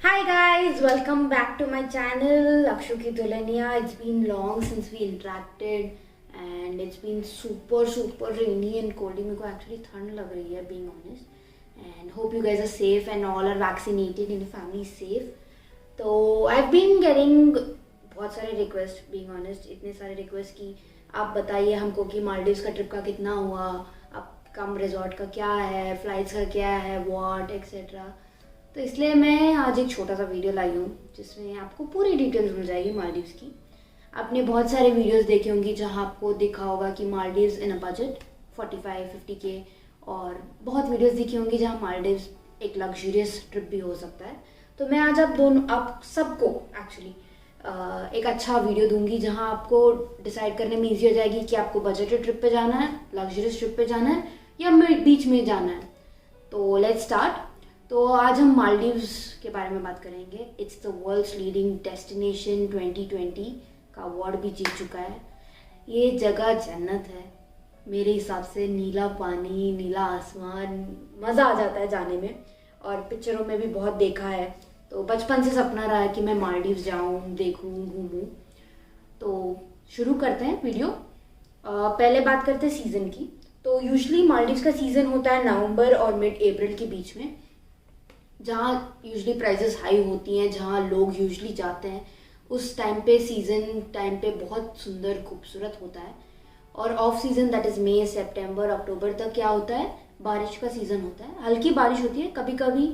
Hi guys, welcome back to my channel Akshu ki Dulhania. It's been long since we interacted and it's been super rainy and cold. मेरे को actually ठंड लग रही है being honest. And hope you guys are safe and all are vaccinated and your family is safe. तो I've been getting बहुत सारे request being honest, इतने सारे request कि आप बताइए हमको कि मालदीव्स का ट्रिप का कितना हुआ, आप कम रिजॉर्ट का क्या है, फ्लाइट्स का क्या है, वॉट एक्सेट्रा. तो इसलिए मैं आज एक छोटा सा वीडियो लाई हूँ जिसमें आपको पूरी डिटेल्स मिल जाएगी मालदीव्स की. आपने बहुत सारे वीडियोस देखे होंगे जहाँ आपको देखा होगा कि मालदीव्स इन अ बजट 45-50K, और बहुत वीडियोस देखी होंगी जहाँ मालदीव्स एक लग्जरियस ट्रिप भी हो सकता है. तो मैं आज आप सबको एक्चुअली एक अच्छा वीडियो दूंगी जहाँ आपको डिसाइड करने में ईजी हो जाएगी कि आपको बजट ट्रिप पे जाना है, लग्जरियस ट्रिप पे जाना है या बीच में जाना है. तो लेट्स स्टार्ट. तो आज हम मालदीव्स के बारे में बात करेंगे. It's the world's leading destination 2020 का अवार्ड भी जीत चुका है. ये जगह जन्नत है मेरे हिसाब से. नीला पानी, नीला आसमान, मज़ा आ जाता है जाने में. और पिक्चरों में भी बहुत देखा है, तो बचपन से सपना रहा है कि मैं मालदीव्स जाऊँ, देखूँ, घूमूँ. तो शुरू करते हैं वीडियो. पहले बात करते हैं सीज़न की. तो यूजुअली मालदीव्स का सीज़न होता है नवंबर और मिड अप्रैल के बीच में, जहाँ यूजुअली प्राइजेस हाई होती हैं, जहाँ लोग यूजुअली जाते हैं. उस टाइम पे सीज़न टाइम पे बहुत सुंदर खूबसूरत होता है. और ऑफ सीज़न दैट इज़ मई, सितंबर, अक्टूबर तक क्या होता है, बारिश का सीज़न होता है. हल्की बारिश होती है, कभी कभी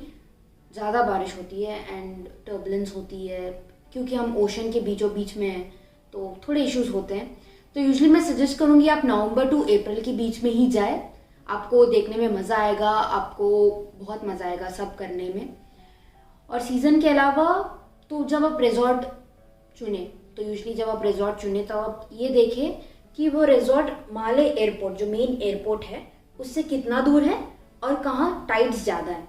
ज़्यादा बारिश होती है एंड टर्बुलेंस होती है क्योंकि हम ओशन के बीचों बीच में हैं, तो थोड़े इश्यूज होते हैं. तो यूजुअली मैं सजेस्ट करूँगी आप नवंबर टू अप्रैल के बीच में ही जाए. आपको देखने में मज़ा आएगा, आपको बहुत मज़ा आएगा सब करने में. और सीज़न के अलावा तो जब आप रिजॉर्ट चुने, तो यूजुअली जब आप रिजॉर्ट चुने तो आप ये देखें कि वो रिजॉर्ट माले एयरपोर्ट, जो मेन एयरपोर्ट है, उससे कितना दूर है और कहाँ टाइड्स ज़्यादा है.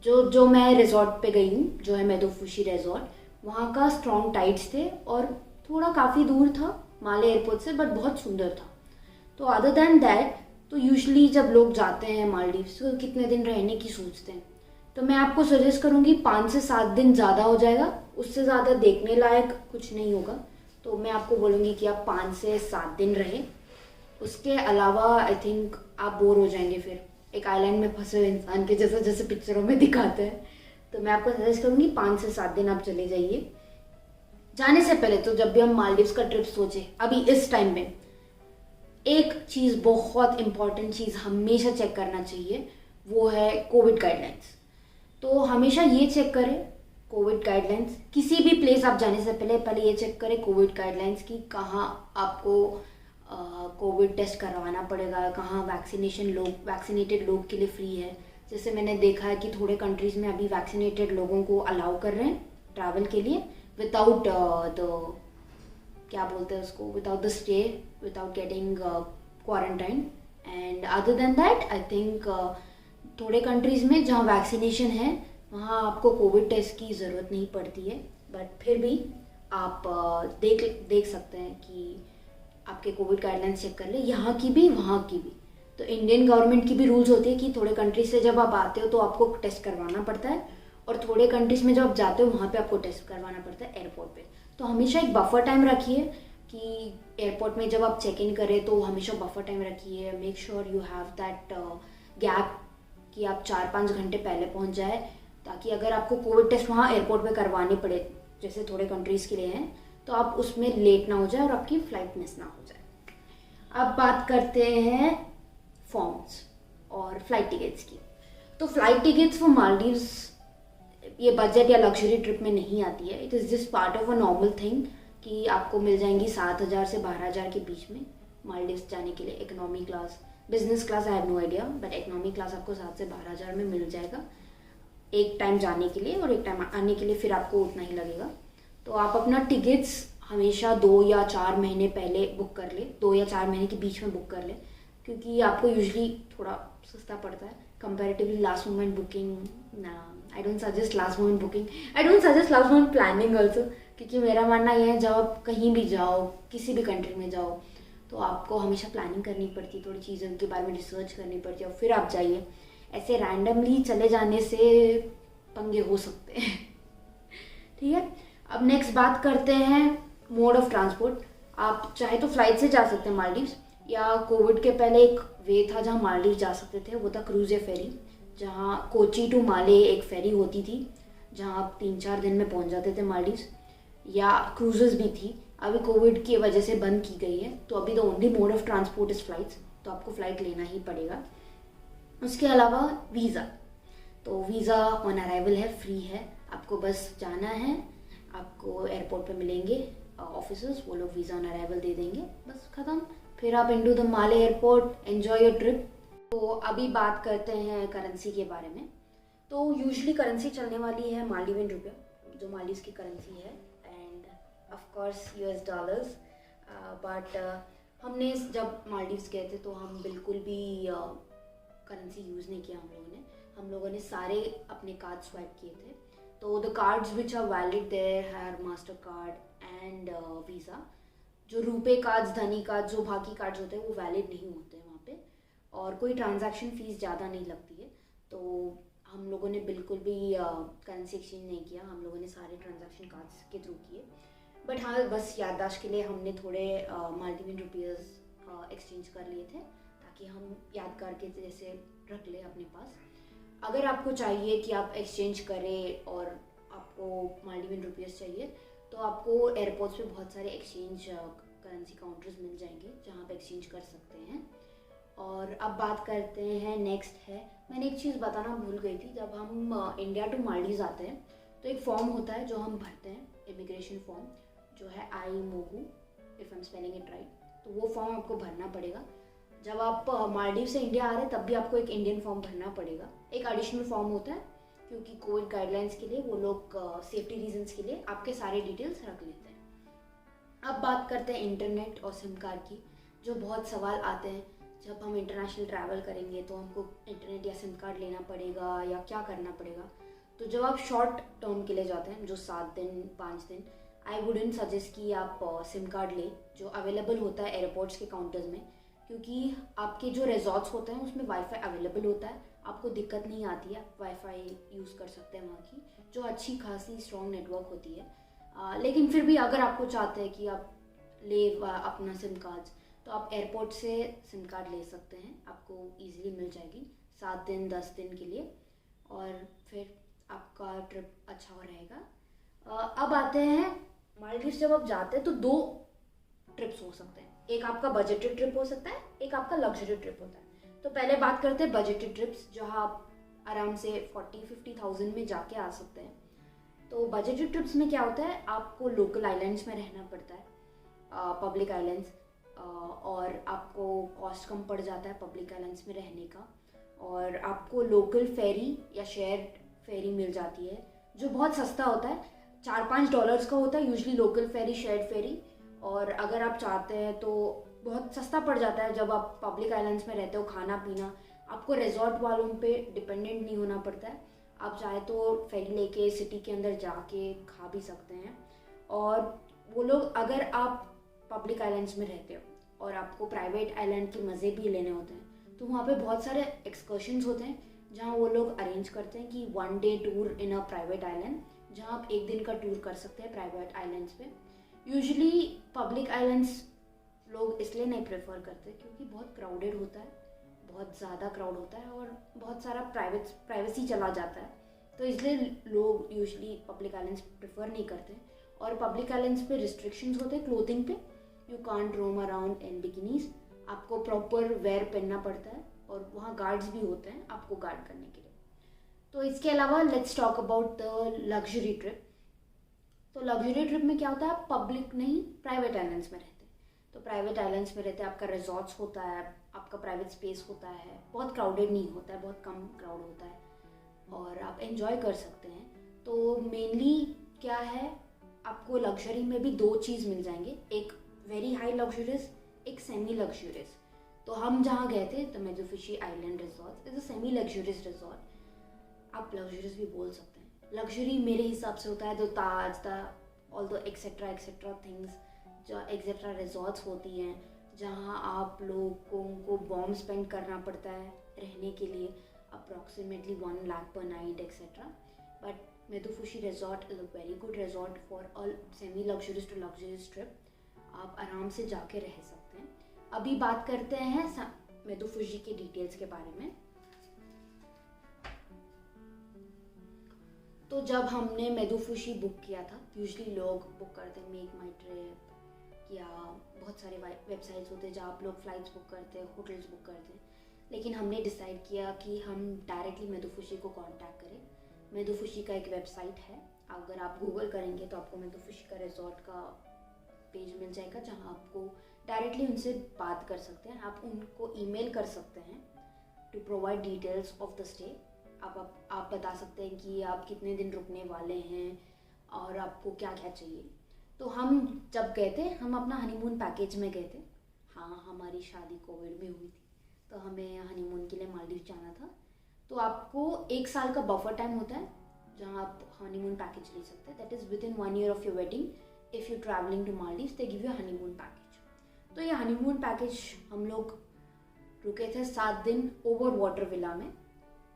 जो मैं रिजॉर्ट पे गई हूँ, जो है मेडोफुशी रिजॉर्ट, वहाँ का स्ट्रॉन्ग टाइड्स थे और थोड़ा काफ़ी दूर था माले एयरपोर्ट से, बट बहुत सुंदर था. तो अदर दैन दैट, तो यूजुअली जब लोग जाते हैं मालदीव्स तो कितने दिन रहने की सोचते हैं, तो मैं आपको सजेस्ट करूँगी 5 से 7 दिन ज़्यादा हो जाएगा. उससे ज़्यादा देखने लायक कुछ नहीं होगा. तो मैं आपको बोलूँगी कि आप 5 से 7 दिन रहें. उसके अलावा आई थिंक आप बोर हो जाएंगे फिर एक आइलैंड में फंसे हुए इंसान के जैसा, जैसे पिक्चरों में दिखाते हैं. तो मैं आपको सजेस्ट करूँगी 5 से 7 दिन आप चले जाइए. जाने से पहले तो जब भी हम मालदीव्स का ट्रिप सोचे अभी इस टाइम में, एक चीज़, बहुत इंपॉर्टेंट चीज़ हमेशा चेक करना चाहिए, वो है कोविड गाइडलाइंस. तो हमेशा ये चेक करें कोविड गाइडलाइंस. किसी भी प्लेस आप जाने से पहले ये चेक करें कोविड गाइडलाइंस की कहाँ आपको कोविड टेस्ट करवाना पड़ेगा, कहाँ वैक्सीनेटेड लोग के लिए फ्री है. जैसे मैंने देखा है कि थोड़े कंट्रीज़ में अभी वैक्सीनेटेड लोगों को अलाउ कर रहे हैं ट्रैवल के लिए विदाउट द, क्या बोलते हैं उसको, without the stay, without getting quarantine. And other than that I think थोड़े कंट्रीज़ में जहाँ वैक्सीनेशन है वहाँ आपको कोविड टेस्ट की ज़रूरत नहीं पड़ती है, बट फिर भी आप देख सकते हैं कि आपके कोविड गाइडलाइंस चेक कर ले, यहाँ की भी वहाँ की भी. तो इंडियन गवर्नमेंट की भी रूल्स होती है कि थोड़े कंट्रीज से जब आप आते हो तो आपको टेस्ट करवाना पड़ता है, और थोड़े कंट्रीज में जब आप जाते हो वहाँ पे आपको टेस्ट करवाना पड़ता है एयरपोर्ट पे. तो हमेशा एक बफर टाइम रखिए कि एयरपोर्ट में जब आप चेक इन करें तो हमेशा बफर टाइम रखिए. Make sure you have that gap कि आप 4-5 घंटे पहले पहुँच जाए, ताकि अगर आपको कोविड टेस्ट वहाँ एयरपोर्ट पे करवाने पड़े, जैसे थोड़े कंट्रीज़ के लिए हैं, तो आप उसमें लेट ना हो जाए और आपकी फ़्लाइट मिस ना हो जाए. अब बात करते हैं फॉर्म्स और फ्लाइट टिकट्स की. तो फ्लाइट टिकट्स फॉर मालदीव्स ये बजट या लग्जरी ट्रिप में नहीं आती है. It is just part of a normal thing कि आपको मिल जाएंगी 7,000 से 12,000 के बीच में मालदीव्स जाने के लिए. Economy class, business class I have no idea, but economy class आपको 7 से 12,000 में मिल जाएगा एक टाइम जाने के लिए, और एक टाइम आने के लिए फिर आपको उतना ही लगेगा. तो आप अपना टिकट्स हमेशा 2 या 4 महीने पहले बुक कर ले, 2 या 4 महीने के बीच में बुक कर ले, क्योंकि आपको यूजुअली थोड़ा सस्ता पड़ता है comparatively last moment booking. I don't suggest last moment booking, I don't suggest last moment planning also, क्योंकि मेरा मानना यह है जब आप कहीं भी जाओ, किसी भी कंट्री में जाओ, तो आपको हमेशा प्लानिंग करनी पड़ती है, थोड़ी चीज़ों के बारे में रिसर्च करनी पड़ती है, और फिर आप जाइए. ऐसे रैंडमली चले जाने से पंगे हो सकते हैं. ठीक है, अब नेक्स्ट बात करते हैं मोड ऑफ ट्रांसपोर्ट। आप चाहे तो फ्लाइट से जा सकते हैं मालदीव्स, या कोविड के पहले एक वे था जहाँ मालदीव जा सकते थे, वो था क्रूज या फेरी, जहाँ कोची टू माले एक फेरी होती थी जहाँ आप 3-4 दिन में पहुँच जाते थे मालदीव्स, या क्रूजेस भी थी। अभी कोविड की वजह से बंद की गई है, तो अभी the only mode of transport is flights, तो आपको फ़्लाइट लेना ही पड़ेगा। उसके अलावा वीज़ा, तो वीज़ा ऑन अराइवल है, फ्री है, आपको बस जाना है, आपको एयरपोर्ट पे मिलेंगे ऑफिसर्स, वो लोग वीज़ा ऑन अराइवल दे देंगे, बस ख़त्म, फिर आप into the Male airport, enjoy your trip. तो अभी बात करते हैं करेंसी के बारे में। तो यूजुअली करेंसी चलने वाली है मालदीवियन रुपया, जो मालदीव्स की करेंसी है, end of course US dollars. But हमने जब मालदीव्स गए थे तो हम बिल्कुल भी करेंसी यूज़ नहीं किया हम लोगों ने सारे अपने कार्ड स्वाइप किए थे। तो the cards which are valid there है मास्टर कार्ड एंड वीज़ा। जो रुपे कार्ड्स, धनी कार्ड, जो बाकी कार्ड्स होते हैं वो वैलिड नहीं होते हैं वहाँ पे, और कोई ट्रांजैक्शन फ़ीस ज़्यादा नहीं लगती है। तो हम लोगों ने बिल्कुल भी करेंसी एक्सचेंज नहीं किया, हम लोगों ने सारे ट्रांजैक्शन कार्ड्स के थ्रू किए। बट हाँ, बस याददाश्त के लिए हमने थोड़े मालदीवियन रुपीज़ एक्सचेंज कर लिए थे, ताकि हम याद करके जैसे रख लें अपने पास। अगर आपको चाहिए कि आप एक्सचेंज करें और आपको मालदीवियन रुपीज़ चाहिए, तो आपको एयरपोर्ट्स पे बहुत सारे एक्सचेंज करेंसी काउंटर्स मिल जाएंगे जहाँ पे एक्सचेंज कर सकते हैं। और अब बात करते हैं, नेक्स्ट है, मैंने एक चीज़ बताना भूल गई थी, जब हम इंडिया टू मालदीव्स आते हैं तो एक फॉर्म होता है जो हम भरते हैं, इमिग्रेशन फॉर्म, जो है IMOU, if I am spelling it right. तो वो फॉर्म आपको भरना पड़ेगा। जब आप मालदीव से इंडिया आ रहे हैं तब भी आपको एक इंडियन फॉर्म भरना पड़ेगा, एक एडिशनल फॉर्म होता है, क्योंकि कोविड गाइडलाइंस के लिए वो लोग सेफ्टी रीजंस के लिए आपके सारे डिटेल्स रख लेते हैं। अब बात करते हैं इंटरनेट और सिम कार्ड की, जो बहुत सवाल आते हैं। जब हम इंटरनेशनल ट्रैवल करेंगे तो हमको इंटरनेट या सिम कार्ड लेना पड़ेगा या क्या करना पड़ेगा। तो जब आप शॉर्ट टर्म के लिए जाते हैं, जो 7 दिन 5 दिन, आई वुडेंट सजेस्ट कि आप सिम कार्ड लें, जो अवेलेबल होता है एयरपोर्ट्स के काउंटर्स में, क्योंकि आपके जो रिजॉर्ट्स होते हैं उसमें वाईफाई अवेलेबल होता है, आपको दिक्कत नहीं आती है, वाईफाई यूज़ कर सकते हैं वहाँ की, जो अच्छी खासी स्ट्रॉन्ग नेटवर्क होती है। लेकिन फिर भी अगर आपको चाहते हैं कि आप ले अपना सिम कार्ड, तो आप एयरपोर्ट से सिम कार्ड ले सकते हैं, आपको ईजिली मिल जाएगी 7 दिन 10 दिन के लिए, और फिर आपका ट्रिप अच्छा हो रहेगा। अब आते हैं मालदीव। जब आप जाते हैं तो 2 ट्रिप्स हो सकते हैं, एक आपका बजटेड ट्रिप हो सकता है, एक आपका लग्जरी ट्रिप होता है। तो पहले बात करते हैं बजटेड ट्रिप्स, जहाँ आप आराम से 40-50,000 में जाके आ सकते हैं। तो बजटेड ट्रिप्स में क्या होता है, आपको लोकल आइलैंड्स में रहना पड़ता है, पब्लिक आइलैंड्स, और आपको कॉस्ट कम पड़ जाता है पब्लिक आइलैंड्स में रहने का, और आपको लोकल फेरी या शेयर्ड फेरी मिल जाती है, जो बहुत सस्ता होता है, $4-5 का होता है यूजुअली लोकल फेरी, शेयर्ड फेरी। और अगर आप चाहते हैं तो बहुत सस्ता पड़ जाता है। जब आप पब्लिक आइलैंड्स में रहते हो, खाना पीना आपको रिजॉर्ट वालों पे डिपेंडेंट नहीं होना पड़ता है, आप चाहे तो फेरी लेके सिटी के अंदर जाके खा भी सकते हैं। और वो लोग, अगर आप पब्लिक आइलैंड्स में रहते हो और आपको प्राइवेट आइलैंड के मज़े भी लेने होते हैं, तो वहाँ पे बहुत सारे एक्सकर्शंस होते हैं जहाँ वो लोग अरेंज करते हैं कि 1 day tour in a private island, जहाँ आप 1 दिन का टूर कर सकते हैं प्राइवेट आइलैंड्स पे। यूजुअली पब्लिक आइलैंड्स लोग इसलिए नहीं प्रेफर करते क्योंकि बहुत क्राउडेड होता है, बहुत ज़्यादा क्राउड होता है, और बहुत सारा प्राइवेसी चला जाता है, तो इसलिए लोग यूजुअली पब्लिक आइलैंड्स प्रेफर नहीं करते। और पब्लिक आइलैंड्स पे रिस्ट्रिक्शंस होते हैं क्लोथिंग पे, you can't roam around in bikinis, आपको प्रॉपर वेयर पहनना पड़ता है, और वहाँ गार्ड्स भी होते हैं आपको गार्ड करने के लिए। तो इसके अलावा let's talk about the luxury trip. तो लग्जरी ट्रिप में क्या होता है, आप पब्लिक नहीं प्राइवेट आइलैंड्स में रहते हैं। तो प्राइवेट आइलैंड्स में रहते हैं, आपका रिजॉर्ट्स होता है, आपका प्राइवेट स्पेस होता है, बहुत क्राउडेड नहीं होता है, बहुत कम क्राउड होता है, और आप एंजॉय कर सकते हैं। तो मेनली क्या है, आपको लग्जरी में भी 2 चीज़ मिल जाएंगे, एक वेरी हाई लग्जरियस, एक सेमी लग्जरियस। तो हम जहाँ गए थे the Medhufushi island resort is a semi luxurious resort, आप लग्जरियस भी बोल सकते हैं। लग्जरी मेरे हिसाब से होता है the Taj, the all the etcetera things, जो एक्सेट्रा रिजॉर्ट्स होती हैं, जहाँ आप लोगों को बॉम्ब स्पेंड करना पड़ता है रहने के लिए, approximately 1 lakh per night etcetera. But Medhufushi resort is a very good resort for a semi luxurious to luxurious trip. आप आराम से जाके रह सकते हैं। अभी बात करते हैं मेदुफुशी के डिटेल्स के बारे में। तो जब हमने मेदुफुशी बुक किया था, यूजली लोग बुक करते हैं मेक माई ट्रिप या बहुत सारे वेबसाइट्स होते हैं जहाँ आप लोग फ्लाइट्स बुक करते हैं, होटल्स बुक करते हैं, लेकिन हमने डिसाइड किया कि हम डायरेक्टली मेदुफुशी को कांटेक्ट करें। मेदुफुशी का एक वेबसाइट है, अगर आप गूगल करेंगे तो आपको मेदुफुशी का रिजॉर्ट का पेज मिल जाएगा जहाँ आपको डायरेक्टली उनसे बात कर सकते हैं। आप उनको ईमेल कर सकते हैं to provide details of the stay. आप बता सकते हैं कि आप कितने दिन रुकने वाले हैं और आपको क्या क्या चाहिए। तो हम जब गए थे, हम अपना हनीमून पैकेज में गए थे। हाँ, हमारी शादी कोविड में हुई थी, तो हमें हनीमून के लिए मालदीव जाना था। तो आपको 1 साल का बफर टाइम होता है जहाँ आप हनीमून पैकेज ले सकते हैं। That is within 1 year of your wedding. If you travelling to Maldives they give you honeymoon package. तो ये हनीमून पैकेज हम लोग रुके थे 7 दिन ओवर वाटर विला में,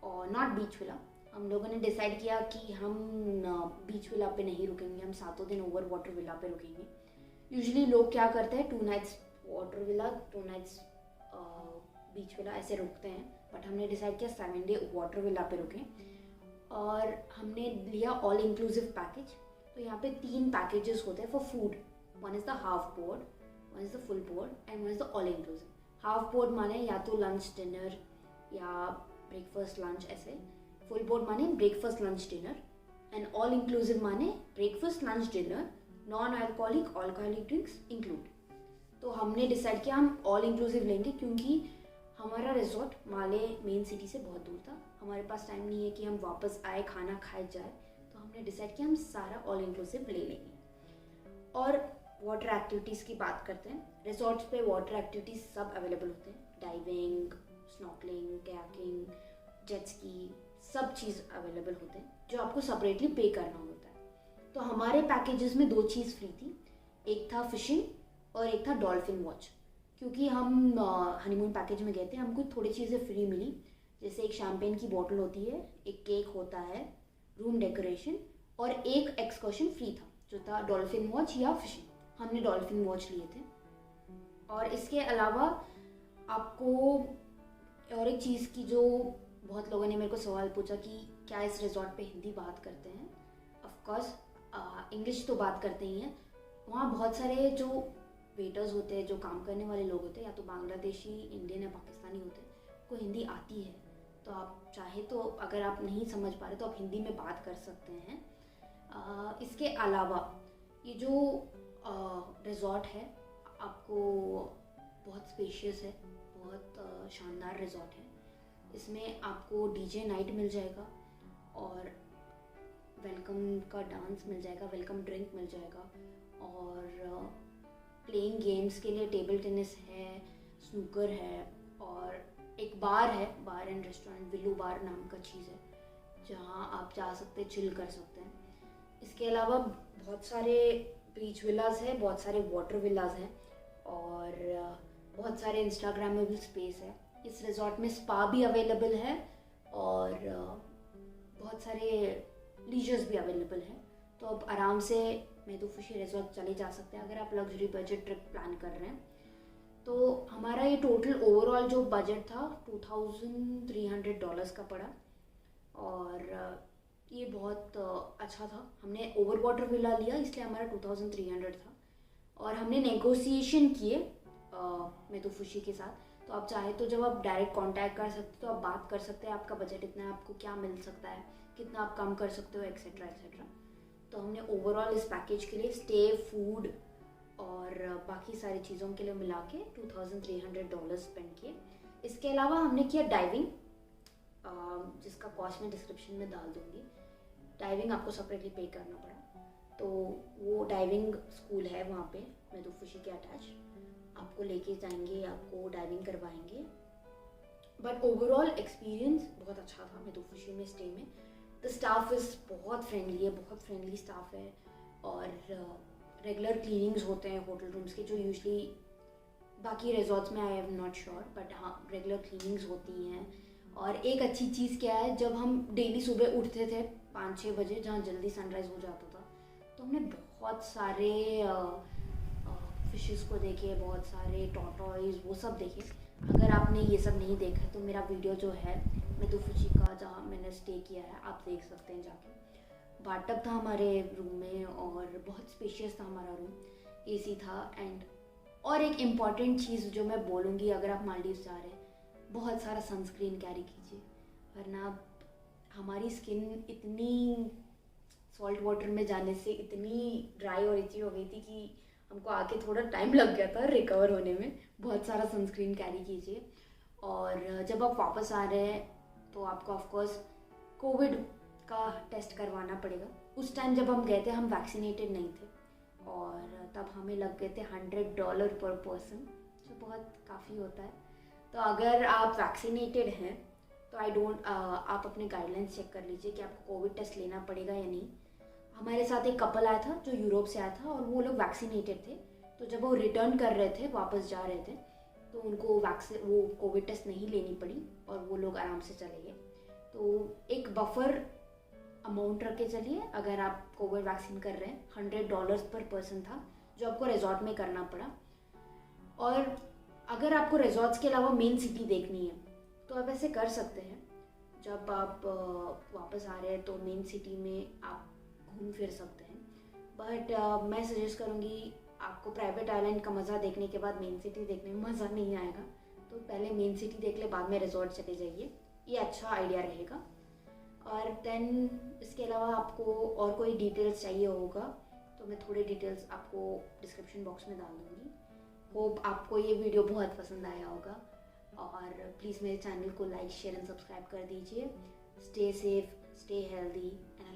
और नॉट बीच विला। हम लोगों ने डिसाइड किया कि हम बीच विला पे नहीं रुकेंगे, हम 7 दिन ओवर वाटर विला पे रुकेंगे। यूजुअली लोग क्या करते हैं, 2 nights वाटर विला, 2 nights बीच विला ऐसे रुकते हैं, बट हमने डिसाइड किया 7 day वाटर विला पे रुकें। और हमने लिया ऑल इंक्लूसिव पैकेज। तो यहाँ पे 3 पैकेजेस होते हैं for food. One is the half board, one is the full board and one is the all inclusive. Half board माने या तो लंच डिनर या ब्रेकफास्ट लंच ऐसे, फुल बोर्ड माने breakfast lunch dinner, and all inclusive माने breakfast lunch dinner, non alcoholic alcoholic drinks include. तो हमने decide किया हम ऑल इंक्लूसिव लेंगे, क्योंकि हमारा रिजॉर्ट माले मेन सिटी से बहुत दूर था। हमारे पास टाइम नहीं है कि हम वापस आए खाना खाए जाए, तो हमने डिसाइड किया हम सारा ऑल इंक्लूसिव ले लेंगे। और वाटर एक्टिविटीज़ की बात करते हैं। रिजॉर्ट्स पे वाटर एक्टिविटीज़ सब अवेलेबल होते हैं, diving, snorkelling, kayaking, jet ski, सब चीज़ अवेलेबल होते हैं जो आपको सेपरेटली पे करना होता है। तो हमारे पैकेजेस में 2 चीज़ फ्री थी, एक था फिशिंग और एक था डॉल्फिन वॉच। क्योंकि हम हनीमून पैकेज में गए थे, हमको थोड़ी चीज़ें फ्री मिली, जैसे एक शैम्पेन की बॉटल होती है, एक केक होता है, रूम डेकोरेशन, और एक एक्सकर्शन फ्री था जो था डॉल्फिन वॉच या फिशिंग। हमने डॉल्फिन वॉच लिए थे। और इसके अलावा आपको और एक चीज़ की जो बहुत लोगों ने मेरे को सवाल पूछा कि क्या इस रिजॉर्ट पे हिंदी बात करते हैं। ऑफ कोर्स इंग्लिश तो बात करते ही हैं। वहाँ बहुत सारे जो वेटर्स होते हैं, जो काम करने वाले लोग होते हैं, या तो बांग्लादेशी, इंडियन या पाकिस्तानी होते हैं, को हिंदी आती है। तो आप चाहे तो अगर आप नहीं समझ पा रहे तो आप हिंदी में बात कर सकते हैं। इसके अलावा ये जो रिजॉर्ट है आपको बहुत स्पेशियस है, बहुत शानदार रिजॉर्ट है। इसमें आपको डीजे नाइट मिल जाएगा और वेलकम का डांस मिल जाएगा, वेलकम ड्रिंक मिल जाएगा, और प्लेइंग गेम्स के लिए टेबल टेनिस है, स्नूकर है, और एक बार है, बार एंड रेस्टोरेंट, विल्लू बार नाम का चीज़ है, जहाँ आप जा सकते हैं, चिल कर सकते हैं। इसके अलावा बहुत सारे बीच विलाज हैं, बहुत सारे वाटर विलाज हैं, और बहुत सारे इंस्टाग्रामेबल स्पेस है। इस रिजॉर्ट में स्पा भी अवेलेबल है और बहुत सारे लीजर्स भी अवेलेबल है। तो आप आराम से मेदुफुशी रिजॉर्ट चले जा सकते हैं अगर आप लग्जरी बजट ट्रिप प्लान कर रहे हैं। तो हमारा ये टोटल ओवरऑल जो बजट था $2,300 का पड़ा, और ये बहुत अच्छा था। हमने ओवर वाटर विला लिया इसलिए हमारा 2,300 था, और हमने नेगोशिएशन किए मेदुफुशी के साथ। तो आप चाहे तो जब आप डायरेक्ट कांटेक्ट कर सकते हो, तो आप बात कर सकते हैं आपका बजट इतना है, आपको क्या मिल सकता है, कितना आप कम कर सकते हो, एक्सेट्रा एक्सेट्रा। तो हमने ओवरऑल इस पैकेज के लिए स्टे, फूड और बाकी सारी चीज़ों के लिए मिला के $2,300 स्पेंड किए। इसके अलावा हमने किया डाइविंग, जिसका कॉस्ट मैं डिस्क्रिप्शन में डाल दूँगी। डाइविंग आपको सेपरेटली पे करना पड़ा, तो वो डाइविंग स्कूल है वहाँ पे मेदुफुशी के अटैच, आपको लेके जाएंगे, आपको डाइविंग करवाएंगे। बट ओवरऑल एक्सपीरियंस बहुत अच्छा था मेदुफुशी में स्टे में। द स्टाफ इज़ बहुत फ्रेंडली है, बहुत फ्रेंडली स्टाफ है, और रेगुलर क्लीनिंग्स होते हैं होटल रूम्स के, जो यूजुअली बाकी रिजॉर्ट्स में I am not sure, but हाँ रेगुलर क्लीनिंग्स होती हैं। और एक अच्छी चीज़ क्या है, जब हम डेली सुबह उठते थे 5-6 बजे, जहाँ जल्दी सनराइज़ हो जाता था। तो हमने बहुत सारे फिशेस को देखे, बहुत सारे टॉर्टॉइज, वो सब देखे। अगर आपने ये सब नहीं देखा तो मेरा वीडियो जो है मेदु फुजी का, जहाँ मैंने स्टे किया है, आप देख सकते हैं जाके। बाथटब था हमारे रूम में और बहुत स्पेशियस था हमारा रूम, एसी था। एंड और एक इम्पॉर्टेंट चीज़ जो मैं बोलूँगी, अगर आप मालदीव्स जा रहे हैं, बहुत सारा सनस्क्रीन कैरी कीजिए, वरना हमारी स्किन इतनी सॉल्ट वाटर में जाने से इतनी ड्राई और इची हो गई थी कि हमको आके थोड़ा टाइम लग गया था रिकवर होने में। बहुत सारा सनस्क्रीन कैरी कीजिए। और जब आप वापस आ रहे हैं तो आपको ऑफकोर्स कोविड का टेस्ट करवाना पड़ेगा। उस टाइम जब हम गए थे हम वैक्सीनेटेड नहीं थे और तब हमें लग गए थे $100 पर पर्सन, जो बहुत काफ़ी होता है। तो अगर आप वैक्सीनेटेड हैं तो आप अपने गाइडलाइंस चेक कर लीजिए कि आपको कोविड टेस्ट लेना पड़ेगा या नहीं। हमारे साथ एक कपल आया था जो यूरोप से आया था और वो लोग वैक्सीनेटेड थे। तो जब वो रिटर्न कर रहे थे, वापस जा रहे थे, तो उनको वो कोविड टेस्ट नहीं लेनी पड़ी और वो लोग आराम से चले गए। तो एक बफर अमाउंट रख के चलिए। अगर आप कोविड वैक्सीन कर रहे हैं, $100 पर पर्सन था जो आपको रिजॉर्ट में करना पड़ा। और अगर आपको रिजॉर्ट्स के अलावा मेन सिटी देखनी है तो आप ऐसे कर सकते हैं। जब आप वापस आ रहे हैं तो मेन सिटी में आप घूम फिर सकते हैं। बट मैं सजेस्ट करूँगी, आपको प्राइवेट आइलैंड का मज़ा देखने के बाद मेन सिटी देखने में मज़ा नहीं आएगा। तो पहले मेन सिटी देख ले, बाद में रिजॉर्ट चले जाइए, ये अच्छा आइडिया रहेगा। और देन इसके अलावा आपको और कोई डिटेल्स चाहिए होगा तो मैं थोड़े डिटेल्स आपको डिस्क्रिप्शन बॉक्स में डाल दूँगी। होप आपको ये वीडियो बहुत पसंद आया होगा और प्लीज़ मेरे चैनल को लाइक, शेयर एंड सब्सक्राइब कर दीजिए। Stay safe, stay healthy and